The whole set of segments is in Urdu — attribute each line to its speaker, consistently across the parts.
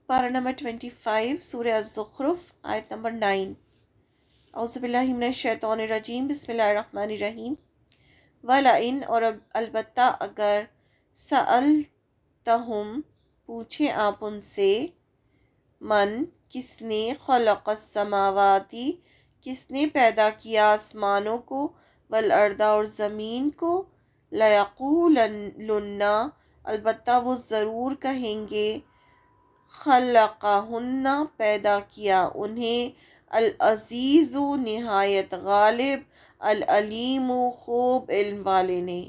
Speaker 1: پارہ نمبر 25 سورہ الزخرف آیت نمبر 9۔ اعوذ باللہ من الشیطان الرجیم، بسم اللہ الرحمن الرحیم۔ وَلَئِن، اور البتہ اگر، سألتہم، پوچھیں آپ ان سے، من، کس نے، خلق السماواتی، کس نے پیدا کیا آسمانوں کو، والارض، اور زمین کو، لَيَقُولُنَّ، البتہ وہ ضرور کہیں گے، خلقہن، پیدا کیا انہیں، العزیز، نہایت غالب، العلیم، خوب علم والے نے۔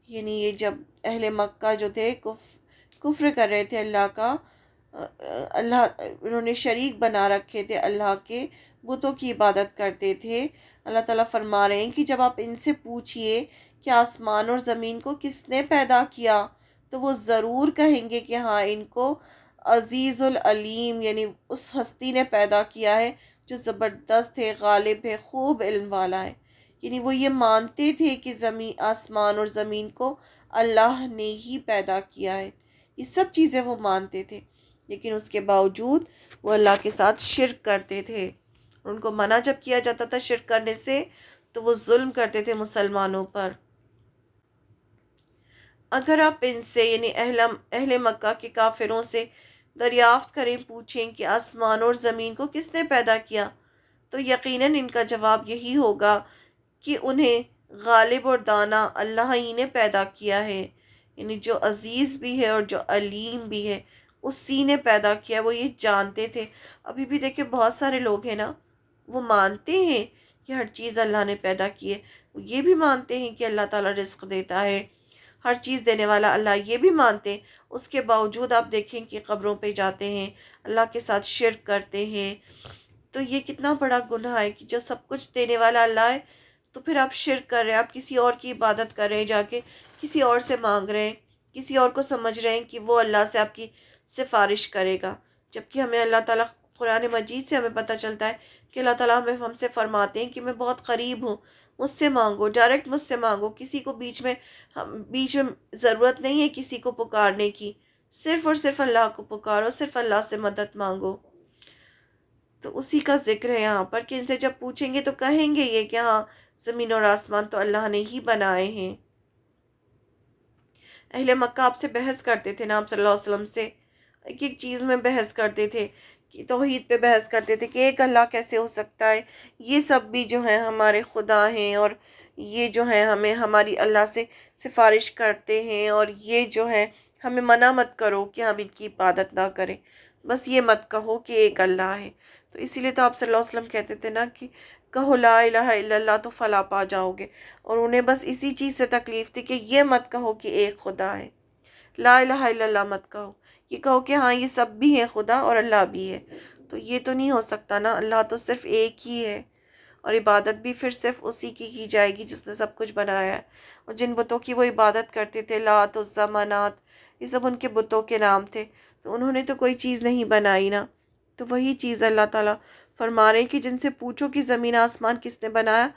Speaker 1: یعنی یہ جب اہل مکہ جو تھے کفر کر رہے تھے اللہ کا، انہوں نے شریک بنا رکھے تھے اللہ کے، بتوں کی عبادت کرتے تھے۔ اللہ تعالیٰ فرما رہے ہیں کہ جب آپ ان سے پوچھئے کہ آسمان اور زمین کو کس نے پیدا کیا، تو وہ ضرور کہیں گے کہ ہاں، ان کو عزیز العلیم، یعنی اس ہستی نے پیدا کیا ہے جو زبردست ہے، غالب ہے، خوب علم والا ہے۔ یعنی وہ یہ مانتے تھے کہ آسمان اور زمین کو اللہ نے ہی پیدا کیا ہے، یہ سب چیزیں وہ مانتے تھے، لیکن اس کے باوجود وہ اللہ کے ساتھ شرک کرتے تھے۔ ان کو منع جب کیا جاتا تھا شرک کرنے سے، تو وہ ظلم کرتے تھے مسلمانوں پر۔ اگر آپ ان سے، یعنی اہل مکہ کے کافروں سے دریافت کریں، پوچھیں کہ آسمان اور زمین کو کس نے پیدا کیا، تو یقیناً ان کا جواب یہی ہوگا کہ انہیں غالب اور دانا اللہ ہی نے پیدا کیا ہے، یعنی جو عزیز بھی ہے اور جو علیم بھی ہے، اسی نے پیدا کیا، وہ یہ جانتے تھے۔ ابھی بھی دیکھیں بہت سارے لوگ ہیں نا، وہ مانتے ہیں کہ ہر چیز اللہ نے پیدا کی ہے، وہ یہ بھی مانتے ہیں کہ اللہ تعالیٰ رزق دیتا ہے، ہر چیز دینے والا اللہ، یہ بھی مانتے ہیں۔ اس کے باوجود آپ دیکھیں کہ قبروں پہ جاتے ہیں، اللہ کے ساتھ شرک کرتے ہیں، تو یہ کتنا بڑا گناہ ہے کہ جو سب کچھ دینے والا اللہ ہے، تو پھر آپ شرک کر رہے ہیں، آپ کسی اور کی عبادت کر رہے ہیں، جا کے کسی اور سے مانگ رہے ہیں، کسی اور کو سمجھ رہے ہیں کہ وہ اللہ سے آپ کی سفارش کرے گا، جبکہ ہمیں اللہ تعالیٰ قرآن مجید سے ہمیں پتہ چلتا ہے کہ اللہ تعالیٰ ہم سے فرماتے ہیں کہ میں بہت قریب ہوں، مجھ سے مانگو، ڈائریکٹ مجھ سے مانگو، کسی کو بیچ میں ضرورت نہیں ہے کسی کو پکارنے کی، صرف اور صرف اللہ کو پکارو، صرف اللہ سے مدد مانگو۔ تو اسی کا ذکر ہے یہاں پر کہ ان سے جب پوچھیں گے تو کہیں گے یہ کہ ہاں، زمین اور آسمان تو اللہ نے ہی بنائے ہیں۔ اہل مکہ آپ سے بحث کرتے تھے نا، آپ صلی اللہ علیہ وسلم سے ایک ایک چیز میں بحث کرتے تھے، کہ توحید پہ بحث کرتے تھے کہ ایک اللہ کیسے ہو سکتا ہے، یہ سب بھی جو ہیں ہمارے خدا ہیں، اور یہ جو ہیں ہمیں ہماری اللہ سے سفارش کرتے ہیں، اور یہ جو ہے ہمیں منع مت کرو کہ ہم ان کی عبادت نہ کریں، بس یہ مت کہو کہ ایک اللہ ہے۔ تو اسی لیے تو آپ صلی اللہ علیہ وسلم کہتے تھے نا کہ کہو لا الہ الا اللہ تو فلاح پا جاؤ گے، اور انہیں بس اسی چیز سے تکلیف تھی کہ یہ مت کہو کہ ایک خدا ہے، لا الہ الا اللہ مت کہو، یہ کہو کہ ہاں یہ سب بھی ہیں خدا اور اللہ بھی ہے۔ تو یہ تو نہیں ہو سکتا نا، اللہ تو صرف ایک ہی ہے، اور عبادت بھی پھر صرف اسی کی جائے گی جس نے سب کچھ بنایا ہے۔ اور جن بتوں کی وہ عبادت کرتے تھے، لات، عزیٰ، منات، یہ سب ان کے بتوں کے نام تھے، تو انہوں نے تو کوئی چیز نہیں بنائی نا۔ تو وہی چیز اللہ تعالیٰ فرما رہے ہیں کہ جن سے پوچھو کہ زمین آسمان کس نے بنایا،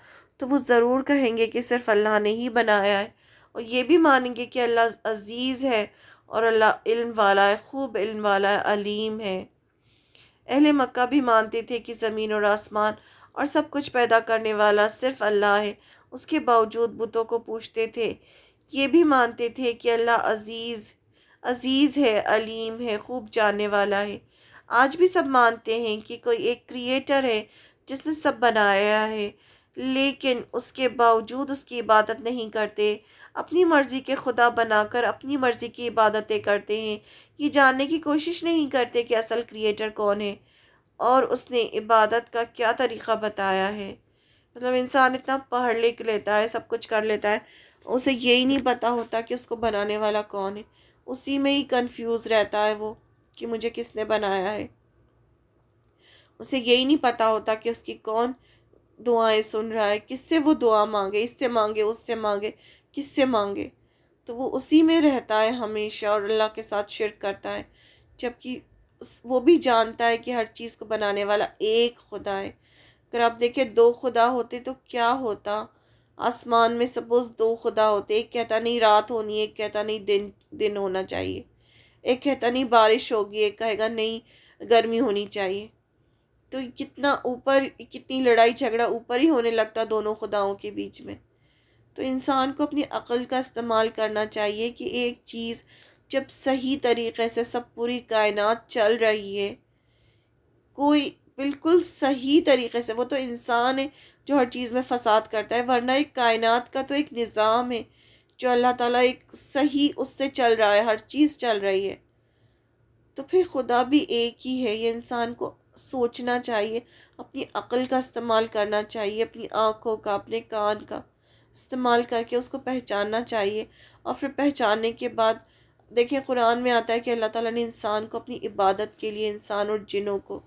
Speaker 1: تو وہ ضرور کہیں گے کہ صرف اللہ نے ہی بنایا ہے، اور یہ بھی مانیں گے کہ اللہ عزیز ہے، اور اللہ علم والا ہے، خوب علم والا ہے، علیم ہے۔ اہل مکہ بھی مانتے تھے کہ زمین اور آسمان اور سب کچھ پیدا کرنے والا صرف اللہ ہے، اس کے باوجود بتوں کو پوچھتے تھے۔ یہ بھی مانتے تھے کہ اللہ عزیز ہے، علیم ہے، خوب جاننے والا ہے۔ آج بھی سب مانتے ہیں کہ کوئی ایک کریٹر ہے جس نے سب بنایا ہے، لیکن اس کے باوجود اس کی عبادت نہیں کرتے، اپنی مرضی کے خدا بنا کر اپنی مرضی کی عبادتیں کرتے ہیں، یہ جاننے کی کوشش نہیں کرتے کہ اصل کریٹر کون ہے اور اس نے عبادت کا کیا طریقہ بتایا ہے۔ مطلب انسان اتنا پڑھ لکھ لیتا ہے، سب کچھ کر لیتا ہے، اسے یہی نہیں پتا ہوتا کہ اس کو بنانے والا کون ہے، اسی میں ہی کنفیوز رہتا ہے وہ کہ مجھے کس نے بنایا ہے، اسے یہی نہیں پتا ہوتا کہ اس کی کون دعائیں سن رہا ہے، کس سے وہ دعا مانگے، اس سے مانگے، اس سے مانگے، کس سے مانگے، تو وہ اسی میں رہتا ہے ہمیشہ، اور اللہ کے ساتھ شرک کرتا ہے، جبکہ وہ بھی جانتا ہے کہ ہر چیز کو بنانے والا ایک خدا ہے۔ اگر آپ دیکھیں دو خدا ہوتے تو کیا ہوتا، آسمان میں سپوز دو خدا ہوتے، ایک کہتا نہیں رات ہونی ہے، ایک کہتا نہیں دن ہونا چاہیے، ایک کہتا نہیں بارش ہوگی، ایک کہے گا نہیں گرمی ہونی چاہیے۔ تو کتنا اوپر، کتنی لڑائی جھگڑا اوپر ہی ہونے لگتا دونوں خداؤں کے بیچ میں۔ تو انسان کو اپنی عقل کا استعمال کرنا چاہیے کہ ایک چیز جب صحیح طریقے سے سب پوری کائنات چل رہی ہے، کوئی بالکل صحیح طریقے سے، وہ تو انسان ہے جو ہر چیز میں فساد کرتا ہے، ورنہ ایک کائنات کا تو ایک نظام ہے جو اللہ تعالیٰ ایک صحیح اس سے چل رہا ہے، ہر چیز چل رہی ہے۔ تو پھر خدا بھی ایک ہی ہے۔ یہ انسان کو سوچنا چاہیے، اپنی عقل کا استعمال کرنا چاہیے، اپنی آنکھوں کا، اپنے کان کا استعمال کر کے اس کو پہچاننا چاہیے۔ اور پھر پہچاننے کے بعد دیکھیں قرآن میں آتا ہے کہ اللہ تعالیٰ نے انسان کو اپنی عبادت کے لیے، انسان اور جنوں کو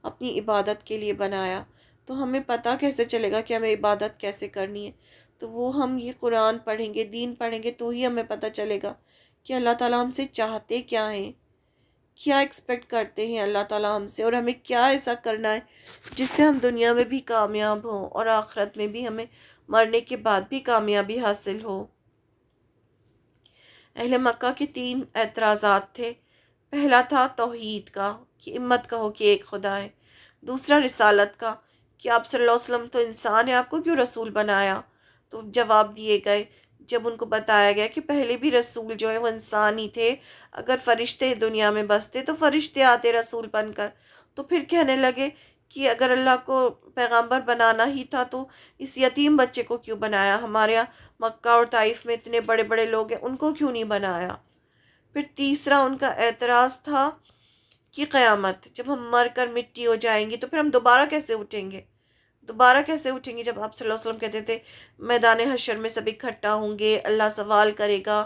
Speaker 1: اپنی عبادت کے لیے بنایا۔ تو ہمیں پتہ کیسے چلے گا کہ ہمیں عبادت کیسے کرنی ہے؟ تو وہ ہم یہ قرآن پڑھیں گے، دین پڑھیں گے، تو ہی ہمیں پتہ چلے گا کہ اللہ تعالیٰ ہم سے چاہتے کیا ہیں، کیا ایکسپیکٹ کرتے ہیں اللہ تعالیٰ ہم سے، اور ہمیں کیا ایسا کرنا ہے جس سے ہم دنیا میں بھی کامیاب ہوں اور آخرت میں بھی ہمیں مرنے کے بعد بھی کامیابی حاصل ہو۔ اہل مکہ کے 3 اعتراضات تھے۔ پہلا تھا توحید کا کہ امت کہو کہ ایک خدا ہے۔ دوسرا رسالت کا کہ آپ صلی اللہ علیہ وسلم تو انسان ہے، آپ کو کیوں رسول بنایا؟ تو جواب دیے گئے جب ان کو بتایا گیا کہ پہلے بھی رسول جو ہیں وہ انسان ہی تھے، اگر فرشتے دنیا میں بستے تو فرشتے آتے رسول بن کر۔ تو پھر کہنے لگے کہ اگر اللہ کو پیغمبر بنانا ہی تھا تو اس یتیم بچے کو کیوں بنایا؟ ہمارے یہاں مکہ اور طائف میں اتنے بڑے بڑے لوگ ہیں، ان کو کیوں نہیں بنایا؟ پھر تیسرا ان کا اعتراض تھا کہ قیامت، جب ہم مر کر مٹی ہو جائیں گی تو پھر ہم دوبارہ کیسے اٹھیں گے؟ دوبارہ کیسے اٹھیں گے جب آپ صلی اللہ علیہ وسلم کہتے تھے میدان حشر میں سب اکٹھا ہوں گے، اللہ سوال کرے گا،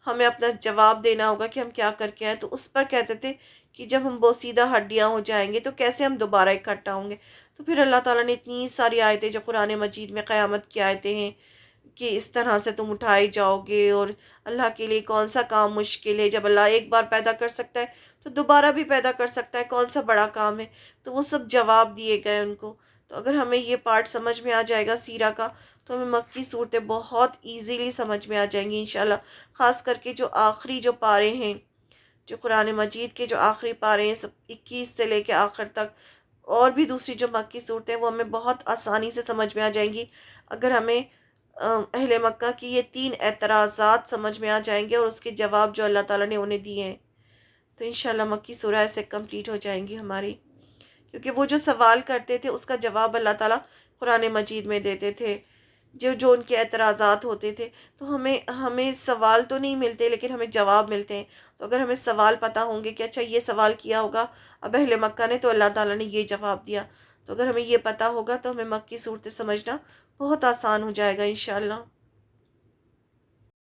Speaker 1: ہمیں اپنا جواب دینا ہوگا کہ ہم کیا کر کے آئے۔ تو اس پر کہتے تھے کہ جب ہم بوسیدہ ہڈیاں ہو جائیں گے تو کیسے ہم دوبارہ اکٹھا ہوں گے؟ تو پھر اللہ تعالیٰ نے اتنی ساری آیتیں جو قرآن مجید میں قیامت کی آیتیں ہیں کہ اس طرح سے تم اٹھائے جاؤ گے، اور اللہ کے لیے کون سا کام مشکل ہے؟ جب اللہ ایک بار پیدا کر سکتا ہے تو دوبارہ بھی پیدا کر سکتا ہے، کون سا بڑا کام ہے؟ تو وہ سب جواب دیے گئے ان کو۔ تو اگر ہمیں یہ پارٹ سمجھ میں آ جائے گا سیرہ کا تو ہمیں مکی صورتیں بہت ایزیلی سمجھ میں آ جائیں گی انشاءاللہ۔ خاص کر کے جو آخری جو پارے ہیں، جو قرآن مجید کے جو آخری پارے ہیں، 21 سے لے کے آخر تک، اور بھی دوسری جو مکی صورتیں ہیں وہ ہمیں بہت آسانی سے سمجھ میں آ جائیں گی اگر ہمیں اہل مکہ کی یہ 3 اعتراضات سمجھ میں آ جائیں گے اور اس کے جواب جو اللہ تعالیٰ نے انہیں دیے ہیں، تو انشاءاللہ مکی سورہ ایسے کمپلیٹ ہو جائیں گی ہماری۔ کیونکہ وہ جو سوال کرتے تھے اس کا جواب اللہ تعالیٰ قرآن مجید میں دیتے تھے، جو ان کے اعتراضات ہوتے تھے۔ تو ہمیں سوال تو نہیں ملتے لیکن ہمیں جواب ملتے ہیں۔ تو اگر ہمیں سوال پتہ ہوں گے کہ اچھا یہ سوال کیا ہوگا اب اہل مکہ نے تو اللہ تعالیٰ نے یہ جواب دیا، تو اگر ہمیں یہ پتہ ہوگا تو ہمیں مکی صورتیں سمجھنا بہت آسان ہو جائے گا انشاءاللہ۔